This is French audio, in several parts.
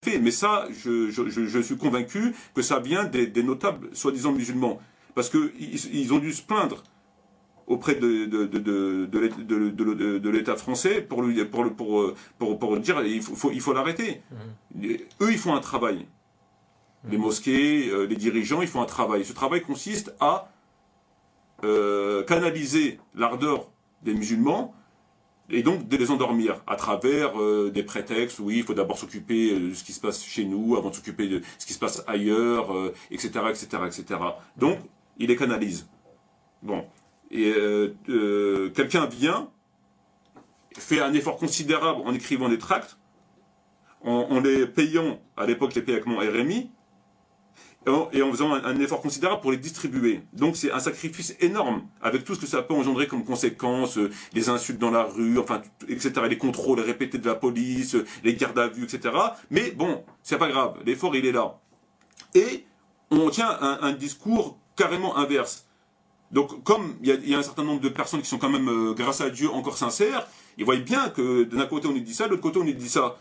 fait. Mais ça, je suis convaincu que ça vient des notables soi-disant musulmans. Parce qu'ils ont dû se plaindre auprès de l'État français pour dire il faut l'arrêter. Eux, ils font un travail. Les mosquées, les dirigeants, ils font un travail. Ce travail consiste à canaliser l'ardeur des musulmans et donc de les endormir à travers des prétextes. Oui, il faut d'abord s'occuper de ce qui se passe chez nous avant de s'occuper de ce qui se passe ailleurs, etc., etc., etc. Donc, il les canalise. Bon. Et quelqu'un vient, fait un effort considérable en écrivant des tracts, en les payant, à l'époque je les payais avec mon RMI, et en faisant un effort considérable pour les distribuer. Donc c'est un sacrifice énorme, avec tout ce que ça peut engendrer comme conséquence, les insultes dans la rue, enfin, etc., les contrôles répétés de la police, les gardes à vue, etc. Mais bon, c'est pas grave, l'effort il est là. Et on tient un discours carrément inverse. Donc, comme il y a un certain nombre de personnes qui sont quand même, grâce à Dieu, encore sincères, ils voient bien que d'un côté on nous dit ça, de l'autre côté on nous dit ça.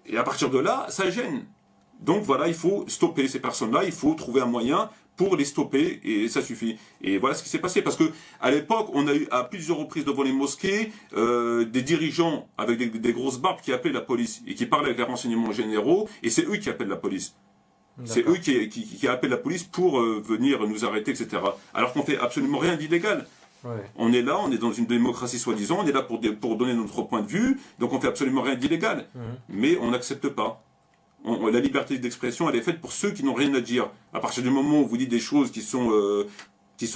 Et à partir de là, ça gêne. Donc voilà, il faut stopper ces personnes-là, il faut trouver un moyen pour les stopper, et ça suffit. Et voilà ce qui s'est passé, parce que à l'époque, on a eu à plusieurs reprises devant les mosquées, des dirigeants avec des grosses barbes qui appelaient la police, et qui parlaient avec les renseignements généraux, et c'est eux qui appellent la police. C'est eux qui appellent la police pour venir nous arrêter, etc. Alors qu'on fait absolument rien d'illégal. Ouais. On est là, on est dans une démocratie soi-disant, on est là pour donner notre point de vue, donc on fait absolument rien d'illégal. Mais on n'accepte pas. La liberté d'expression, elle est faite pour ceux qui n'ont rien à dire. À partir du moment où vous dites des choses qui sont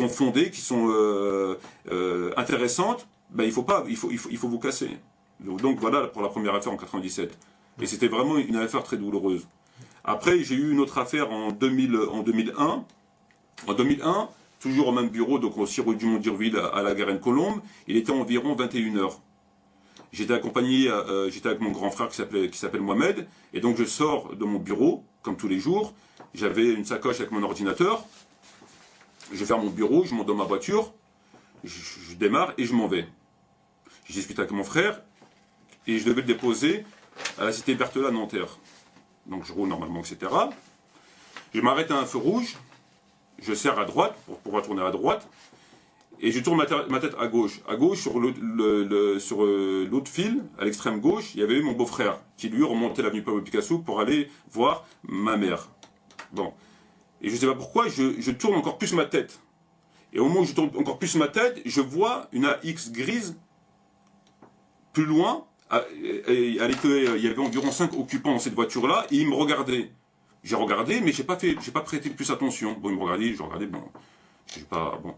fondées, qui sont intéressantes, ben il faut vous casser. Donc voilà pour la première affaire en 97. Et c'était vraiment une affaire très douloureuse. Après, j'ai eu une autre affaire en 2001. En 2001, toujours au même bureau, donc aussi rue Dumont d'Urville à la Garenne-Colombe, il était environ 21h. J'étais accompagné, j'étais avec mon grand frère qui s'appelle Mohamed, et donc je sors de mon bureau, comme tous les jours. J'avais une sacoche avec mon ordinateur. Je ferme mon bureau, je monte dans ma voiture, je démarre et je m'en vais. Je discute avec mon frère, et je devais le déposer à la cité Berthelat, Nanterre. Donc je roule normalement, etc. Je m'arrête à un feu rouge, je serre à droite pour pouvoir tourner à droite, et je tourne ma tête à gauche. À gauche, sur l'autre fil, à l'extrême gauche, il y avait eu mon beau-frère, qui lui remontait l'avenue Pablo Picasso pour aller voir ma mère. Bon. Et je ne sais pas pourquoi, je tourne encore plus ma tête. Et au moment où je tourne encore plus ma tête, je vois une AX grise, plus loin. Il y avait environ 5 occupants dans cette voiture-là, et ils me regardaient. J'ai regardé, mais j'ai pas prêté plus attention. Bon, ils me regardaient, je regardais, bon, bon.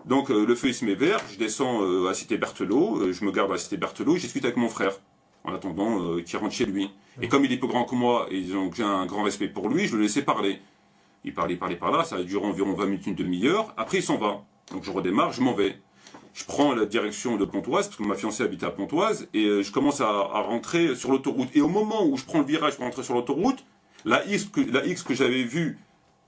Donc le feu il se met vert, je descends à Cité Berthelot, je me garde à Cité Berthelot, je discute avec mon frère, en attendant qu'il rentre chez lui. Et comme il est plus grand que moi, et donc j'ai un grand respect pour lui, je le laissais parler. Il parlait par là, ça a duré environ 20 minutes, une demi-heure, après il s'en va. Donc je redémarre, je m'en vais. Je prends la direction de Pontoise, parce que ma fiancée habitait à Pontoise, et je commence à rentrer sur l'autoroute. Et au moment où je prends le virage pour rentrer sur l'autoroute, la X que j'avais vue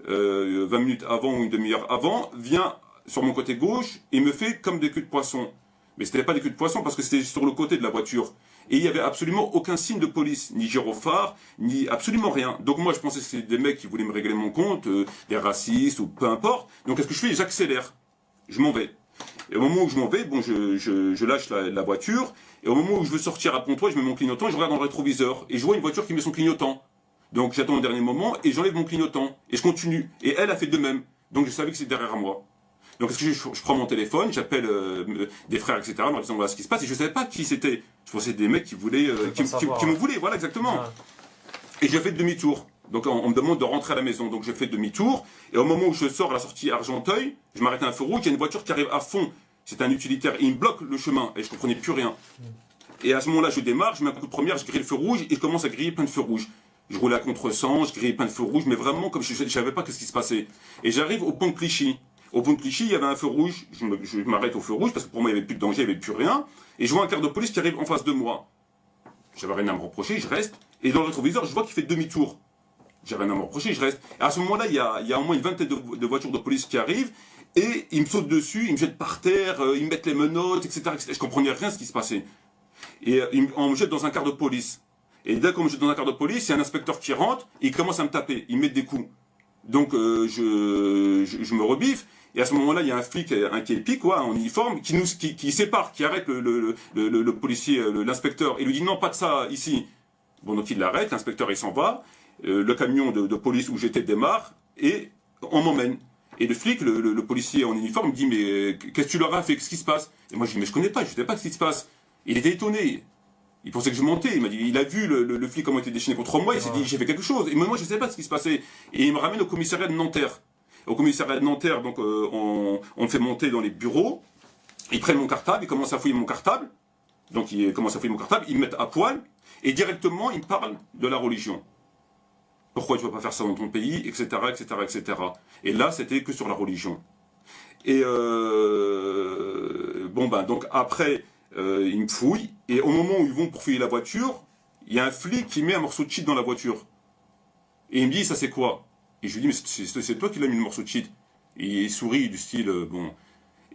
20 minutes avant ou une demi-heure avant, vient sur mon côté gauche et me fait comme des culs de poisson. Mais c'était pas des culs de poisson parce que c'était sur le côté de la voiture. Et il y avait absolument aucun signe de police, ni gyrophare, ni absolument rien. Donc moi je pensais que c'était des mecs qui voulaient me régler mon compte, des racistes ou peu importe. Donc qu'est-ce que je fais? J'accélère. Je m'en vais. Et au moment où je m'en vais, bon, je lâche la voiture. Et au moment où je veux sortir à Pontoise, je mets mon clignotant et je regarde dans le rétroviseur. Et je vois une voiture qui met son clignotant. Donc j'attends le dernier moment et j'enlève mon clignotant. Et je continue. Et elle a fait de même. Donc je savais que c'était derrière moi. Donc est-ce que je prends mon téléphone, j'appelle des frères, etc. en leur disant voilà ce qui se passe. Et je ne savais pas qui c'était. Je pensais des mecs qui voulaient, qui me voulaient, voilà exactement. Et je fais demi-tour. Donc on me demande de rentrer à la maison. Donc je fais demi-tour. Et au moment où je sors à la sortie Argenteuil, je m'arrête à un feu rouge, il y a une voiture qui arrive à fond. C'est un utilitaire. Et il me bloque le chemin. Et je ne comprenais plus rien. Et à ce moment-là, je démarre, je mets un coup de première, je grille le feu rouge et je commence à griller plein de feux rouges. Je roule à contresens, je grille plein de feux rouges, mais vraiment comme je ne savais pas ce qui se passait. Et j'arrive au pont de Clichy. Au pont de Clichy, il y avait un feu rouge. Je m'arrête au feu rouge parce que pour moi, il n'y avait plus de danger, il n'y avait plus rien. Et je vois un quart de police qui arrive en face de moi. J'avais rien à me reprocher, je reste. Et dans le rétroviseur, je vois qu'il fait demi-tour. J'avais rien à me reprocher, je reste. Et à ce moment-là, il y a au moins une vingtaine de voitures de police qui arrivent. Et ils me sautent dessus, ils me jettent par terre, ils me mettent les menottes, etc., etc. Je comprenais rien ce qui se passait. Et on me jette dans un quart de police. Et dès que je suis dans un quart de police, il y a un inspecteur qui rentre, et il commence à me taper, il met des coups. Donc je me rebiffe, et à ce moment-là, il y a un flic, un képi, quoi, en uniforme, qui sépare, qui arrête le policier, l'inspecteur, et lui dit non, pas de ça ici. Bon, donc il l'arrête, l'inspecteur il s'en va, le camion de police où j'étais démarre, et on m'emmène. Et le flic, le policier en uniforme, me dit mais qu'est-ce que tu leur as fait, qu'est-ce qui se passe? Et moi je dis mais je connais pas, je sais pas ce qui se passe. Il était étonné. Il pensait que je mentais. Il m'a dit, il a vu le flic comment il était déchaîné contre moi. Il s'est dit, j'ai fait quelque chose. Et moi, je ne sais pas ce qui se passait. Et il me ramène au commissariat de Nanterre. Au commissariat de Nanterre, donc, on me fait monter dans les bureaux. Ils prennent mon cartable. Ils commencent à fouiller mon cartable. Donc, ils commencent à fouiller mon cartable. Ils me mettent à poil. Et directement, ils me parlent de la religion. Pourquoi tu ne vas pas faire ça dans ton pays, etc., etc., etc. Et là, c'était que sur la religion. Et bon, ben, donc après, ils me fouillent, et au moment où ils vont pour fouiller la voiture, il y a un flic qui met un morceau de shit dans la voiture. Et il me dit, ça c'est quoi? Et je lui dis, mais c'est toi qui l'as mis le morceau de shit. Et il sourit du style, bon.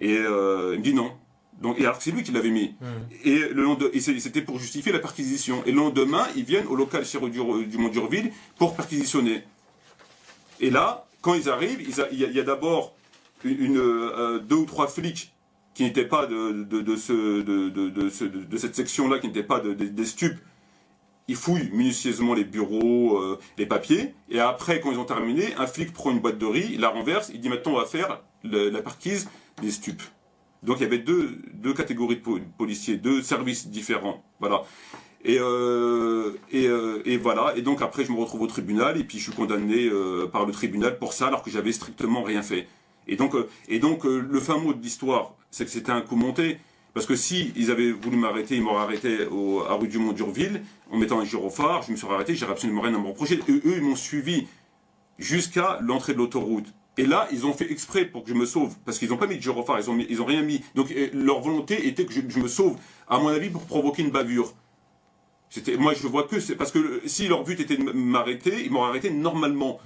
Et il me dit non. Donc, et alors que c'est lui qui l'avait mis. Et c'était pour justifier la perquisition. Et le lendemain, ils viennent au local chez du Mont-Durville pour perquisitionner. Et là, quand ils arrivent, il y a d'abord deux ou trois flics qui n'étaient pas de cette section-là, qui n'étaient pas des stupes. Ils fouillent minutieusement les bureaux, les papiers, et après, quand ils ont terminé, un flic prend une boîte de riz, il la renverse, il dit maintenant on va faire la perquise des stupes. Donc il y avait deux catégories de policiers, deux services différents, voilà. Et voilà, et donc après je me retrouve au tribunal, et puis je suis condamné par le tribunal pour ça, alors que j'avais strictement rien fait. Et donc le fin mot de l'histoire, c'est que c'était un coup monté. Parce que si ils avaient voulu m'arrêter, ils m'auraient arrêté à rue du Mont-Durville, en mettant un gyrophare, je me serais arrêté, j'aurais absolument rien à me reprocher. Et eux, ils m'ont suivi jusqu'à l'entrée de l'autoroute. Et là, ils ont fait exprès pour que je me sauve, parce qu'ils n'ont pas mis de gyrophare, ils ont rien mis. Donc leur volonté était que je me sauve, à mon avis, pour provoquer une bavure. Moi, je vois que c'est parce que si leur but était de m'arrêter, ils m'auraient arrêté normalement.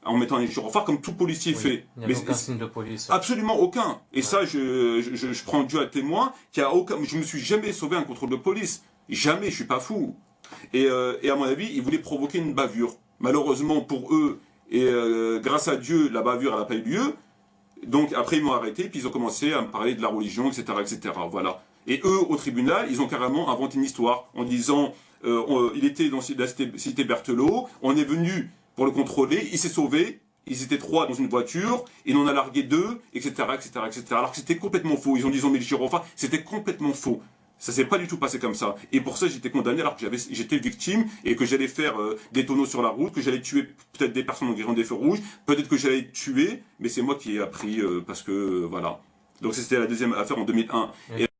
En mettant un gyrophare comme tout policier fait. Il n'y a aucun signe de police. Absolument aucun. Et ça, je prends Dieu à témoin, qu'il y a aucun. Je me suis jamais sauvé un contrôle de police. Jamais, je suis pas fou. Et à mon avis, ils voulaient provoquer une bavure. Malheureusement pour eux, et grâce à Dieu, la bavure n'a pas eu lieu. Donc après, ils m'ont arrêté, puis ils ont commencé à me parler de la religion, etc., etc. Voilà. Et eux, au tribunal, ils ont carrément inventé une histoire en disant, il était dans la cité Berthelot, on est venu pour le contrôler, il s'est sauvé, ils étaient 3 dans une voiture, il en a largué 2, etc., etc., etc. Alors que c'était complètement faux. Ils ont dit, ils ont mis le gyrophare, c'était complètement faux. Ça s'est pas du tout passé comme ça. Et pour ça, j'étais condamné alors que j'étais victime et que j'allais faire des tonneaux sur la route, que j'allais tuer peut-être des personnes en grillant des feux rouges, peut-être que j'allais tuer, mais c'est moi qui ai appris parce que, voilà. Donc c'était la deuxième affaire en 2001.